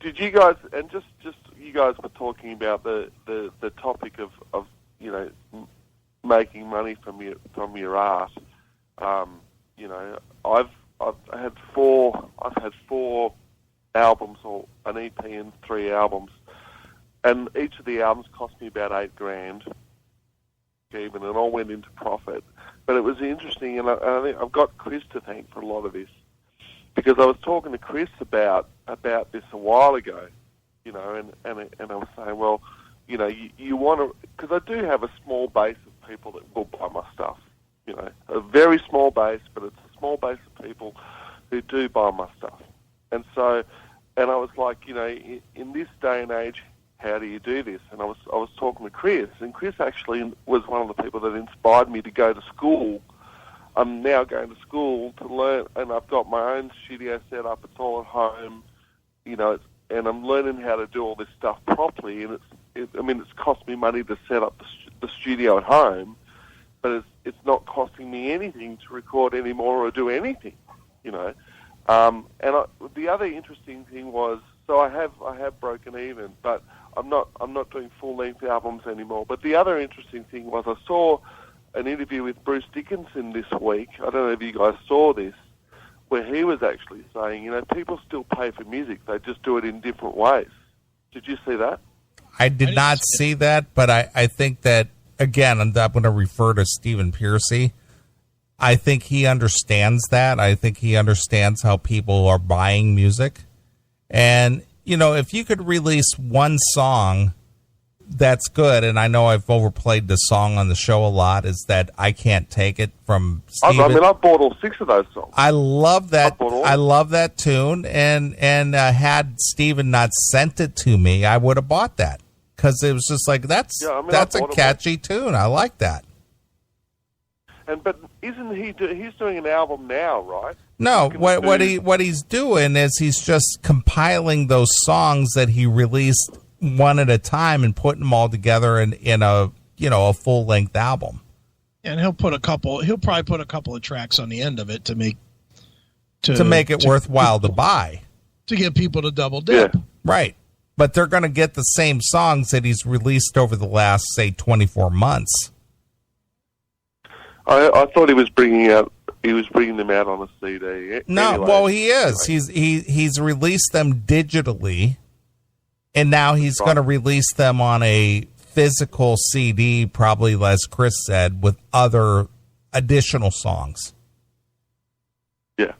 Did you guys, and just you guys were talking about the topic of making money from your art. I've had four albums, or an EP and 3 albums, and each of the albums cost me about $8,000 even, and all went into profit. But it was interesting, and I think I've got Chris to thank for a lot of this, because I was talking to Chris about this a while ago, and I was saying, well, you want to, because I do have a small base of people that will buy my stuff, a very small base, but it's a small base of people who do buy my stuff. And so, and I was like, in this day and age, how do you do this? And I was talking to Chris, and Chris actually was one of the people that inspired me to go to school. I'm now going to school to learn, and I've got my own studio set up. It's all at home, and I'm learning how to do all this stuff properly. And it's cost me money to set up the studio at home, but it's not costing me anything to record anymore or do anything, And the other interesting thing was, so I have broken even, but I'm not doing full-length albums anymore. But the other interesting thing was, I saw an interview with Bruce Dickinson this week. I don't know if you guys saw this, where he was actually saying, people still pay for music. They just do it in different ways. Did you see that? I did not see that, but I think that, again, I'm going to refer to Stephen Pearcy. I think he understands that. I think he understands how people are buying music. And, if you could release one song that's good, and I know I've overplayed the song on the show a lot, is that I Can't Take It from Stephen. I bought all 6 of those songs. I love that. I love that tune, and had Stephen not sent it to me, I would have bought that, because it was just like, that's a catchy tune. I like that. But isn't he's doing an album now, right? No, what he's doing is he's just compiling those songs that he released one at a time and putting them all together in a full length album. And he'll probably put a couple of tracks on the end of it to make it worthwhile to buy, to get people to double dip. Yeah. Right. But they're going to get the same songs that he's released over the last, say, 24 months. I thought he was bringing them out on a CD. No, anyway, well, he is. He's released them digitally, and now he's going to release them on a physical CD, probably, as Chris said, with other additional songs. Yeah.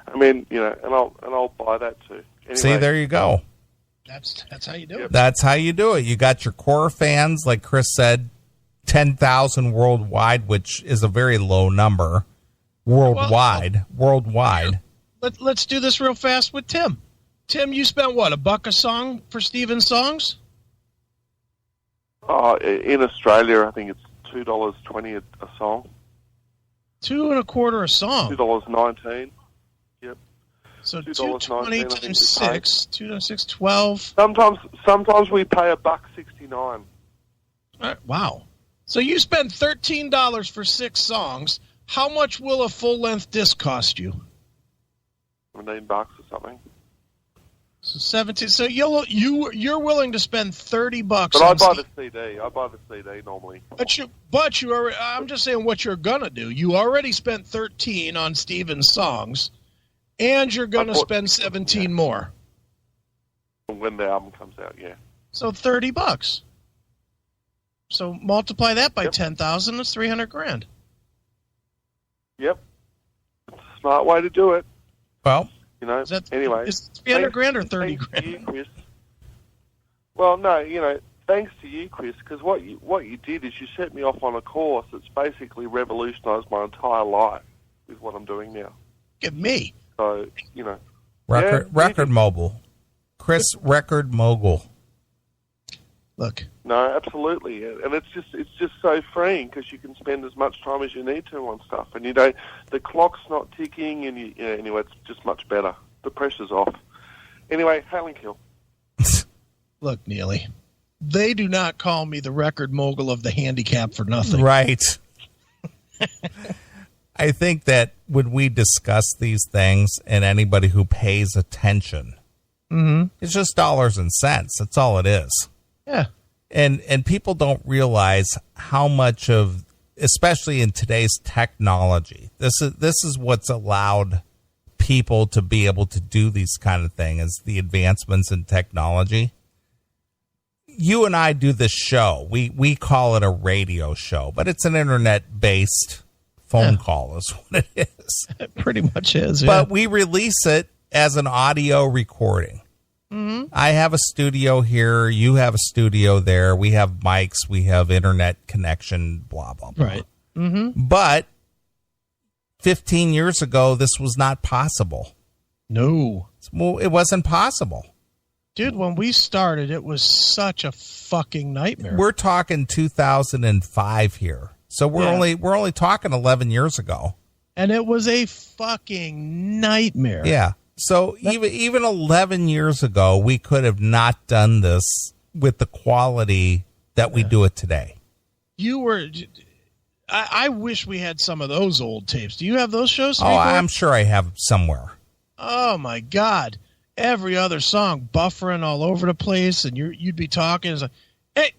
I mean, and I'll buy that too. Anyway, see, there you go. That's how you do it. That's how you do it. You got your core fans, like Chris said, 10,000 worldwide, which is a very low number. Worldwide. Let's do this real fast with Tim. Tim, you spent what, $1 a song for Stephen's songs? In Australia, I think it's $2.20 a song. $2.25 a song. $2.19. Yep. So $2.20 times 6, 2.6, 12. Sometimes we pay $1.69. Wow. So you spend $13 for 6 songs. How much will a full-length disc cost you? $17 or something. So 17. So you're willing to spend $30. But I buy the CD. I buy the CD normally. But you are. I'm just saying what you're gonna do. You already spent 13 on Stephen's songs, and you're gonna spend 17 more when the album comes out. Yeah. So $30. So multiply that by 10,000. That's $300,000. Yep. It's a smart way to do it. Well, anyway. Is it $300,000 or $30,000? Chris. Well, no, thanks to you, Chris, because what you did is you set me off on a course that's basically revolutionised my entire life with what I'm doing now. Get me. So, Record mogul. Chris, record mogul. Look. No, absolutely, and it's just so freeing because you can spend as much time as you need to on stuff, and the clock's not ticking, and anyway, it's just much better. The pressure's off. Anyway, hail and kill. Look, Neely, they do not call me the record mogul of the handicap for nothing. Right. I think that when we discuss these things, and anybody who pays attention Mm-hmm. It's just dollars and cents. That's all it is. Yeah. And people don't realize how much of, especially in today's technology, this is what's allowed people to be able to do these kind of things, is the advancements in technology. You and I do this show. We call it a radio show, but it's an internet-based phone call is what it is. It pretty much is, But we release it as an audio recording. Mm-hmm. I have a studio here. You have a studio there. We have mics. We have internet connection, blah, blah, blah. Right. Mm-hmm. But 15 years ago, this was not possible. No. It wasn't possible. Dude, when we started, it was such a fucking nightmare. We're talking 2005 here. So we're only talking 11 years ago. And it was a fucking nightmare. Yeah. So even 11 years ago, we could have not done this with the quality that we do it today. I wish we had some of those old tapes. Do you have those shows? I'm sure I have somewhere. Oh my God. Every other song buffering all over the place, and you'd be talking. It's like, hey,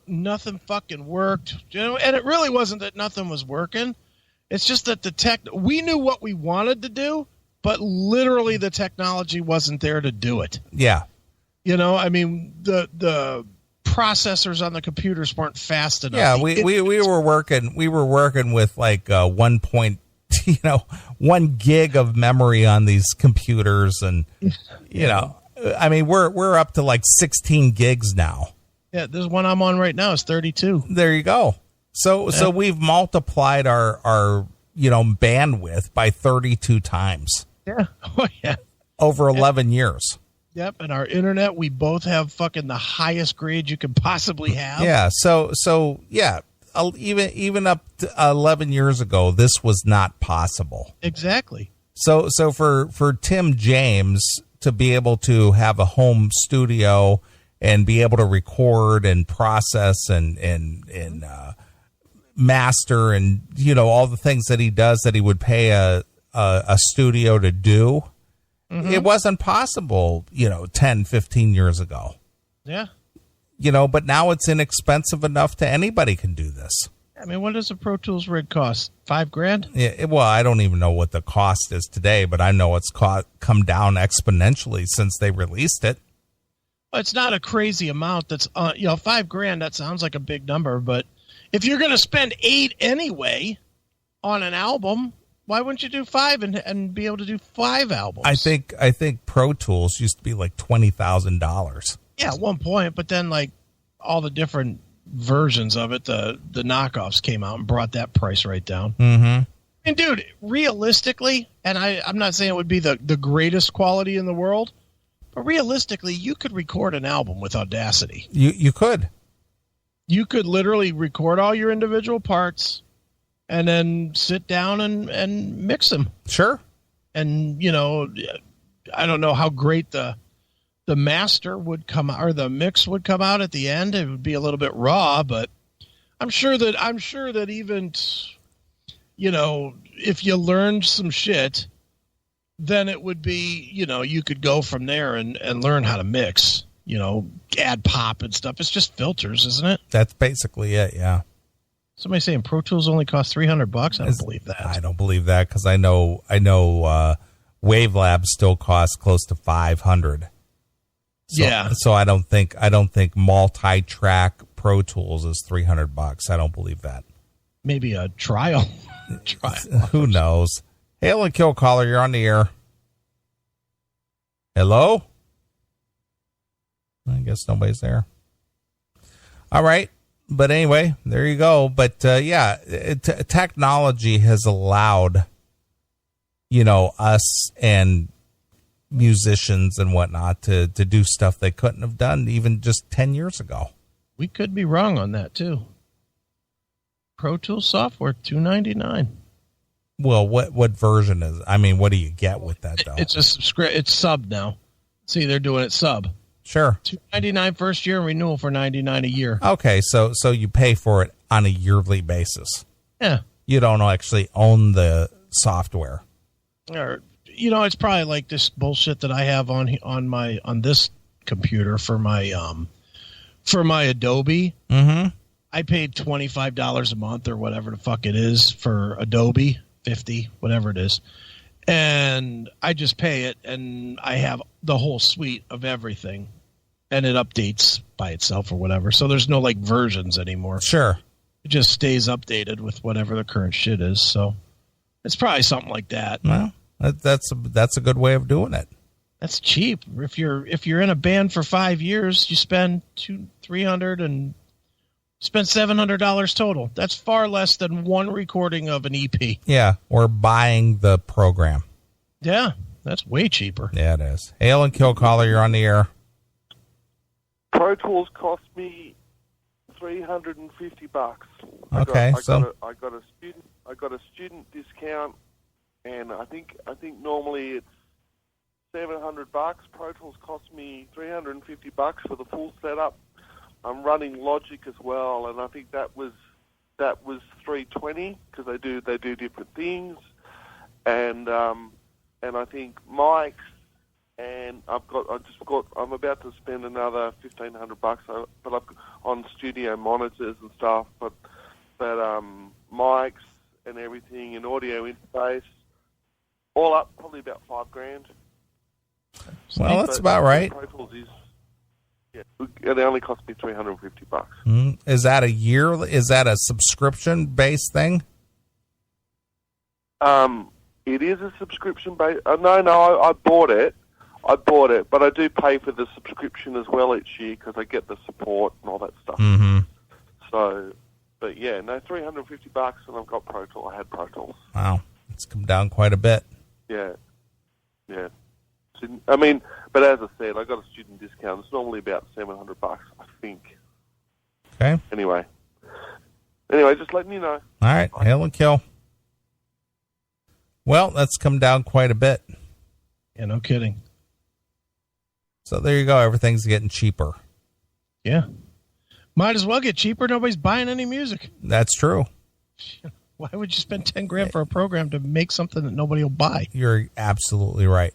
nothing fucking worked. And it really wasn't that nothing was working. It's just that we knew what we wanted to do, but literally the technology wasn't there to do it. Yeah. I mean, the processors on the computers weren't fast enough. Yeah, we were working with like 1 gig of memory on these computers, and I mean we're up to like 16 gigs now. Yeah, this one I'm on right now is 32. There you go. So we've multiplied our bandwidth by 32 times. Yeah. Oh yeah. Over 11 years. Yep, and our internet, we both have fucking the highest grade you could possibly have. Yeah. So yeah, even up to 11 years ago, this was not possible. Exactly. So for Tim James to be able to have a home studio and be able to record and process and master and all the things that he does that he would pay a studio to do, it wasn't possible 10, 15 years ago. Yeah. But now it's inexpensive enough to anybody can do this. I mean, what does a Pro Tools rig cost? $5,000? Yeah, well, I don't even know what the cost is today, but I know it's come down exponentially since they released it. Well, it's not a crazy amount. That's $5,000. That sounds like a big number, but if you're going to spend $8 anyway on an album, why wouldn't you do 5 and be able to do 5 albums? I think Pro Tools used to be like $20,000. Yeah, at one point, but then like all the different versions of it, the knockoffs came out and brought that price right down. Mm-hmm. And dude, realistically, and I'm not saying it would be the greatest quality in the world, but realistically, you could record an album with Audacity. You could. You could literally record all your individual parts and then sit down and mix them. Sure. And, I don't know how great the master would come out, or the mix would come out at the end. It would be a little bit raw, but I'm sure that even, if you learned some shit, then it would be, you could go from there and learn how to mix, add pop and stuff. It's just filters, isn't it? That's basically it. Yeah. Somebody saying Pro Tools only costs $300. I don't believe that. I don't believe that, because I know Wavelab still costs close to $500. So I don't think multi-track Pro Tools is $300. I don't believe that. Maybe a trial. Who knows? Hail and Kill caller, you're on the air. Hello? I guess nobody's there. All right. But anyway, there you go. But technology has allowed, us and musicians and whatnot to do stuff they couldn't have done even just 10 years ago. We could be wrong on that too. Pro Tools software, $299. Well, what version is? I mean, what do you get with that though? It's it's sub now. See, they're doing it sub. Sure. $299 first year and renewal for $99 a year. Okay, so you pay for it on a yearly basis. Yeah. You don't actually own the software. Or it's probably like this bullshit that I have on this computer for my Adobe. Mm-hmm. I paid $25 a month or whatever the fuck it is for Adobe, 50, whatever it is. And I just pay it, and I have the whole suite of everything, and it updates by itself or whatever. So there's no like versions anymore. Sure. It just stays updated with whatever the current shit is. So it's probably something like that. Well, that's a good way of doing it. That's cheap. If you're in a band for 5 years, you spend $300 and spend $700 total. That's far less than one recording of an EP. Yeah, or buying the program. Yeah, that's way cheaper. Yeah, it is. Hail and Kill Caller, you're on the air. Pro Tools cost me $350. Okay, I got a student discount, and I think normally it's $700. Pro Tools cost me $350 for the full setup. I'm running Logic as well, and I think that was $320 because they do different things, and I think mics, and I'm about to spend another $1,500, but I've on studio monitors and stuff, but mics and everything and audio interface, all up probably about $5,000. Well, that's about right. Pro Tools is. Yeah, it only cost me $350. Is that a year? Is that a subscription-based thing? It is a subscription-based. No, I bought it, but I do pay for the subscription as well each year because I get the support and all that stuff. Mm-hmm. So, but yeah, no, $350, and I've got Pro Tools. I had Pro Tools. Wow, it's come down quite a bit. Yeah. I mean, but as I said, I got a student discount. It's normally about $700, I think. Okay. Anyway, just letting you know. All right, Hail and Kill. Well, that's come down quite a bit. Yeah, no kidding. So there you go. Everything's getting cheaper. Yeah. Might as well get cheaper. Nobody's buying any music. That's true. Why would you spend $10,000 for a program to make something that nobody will buy? You're absolutely right.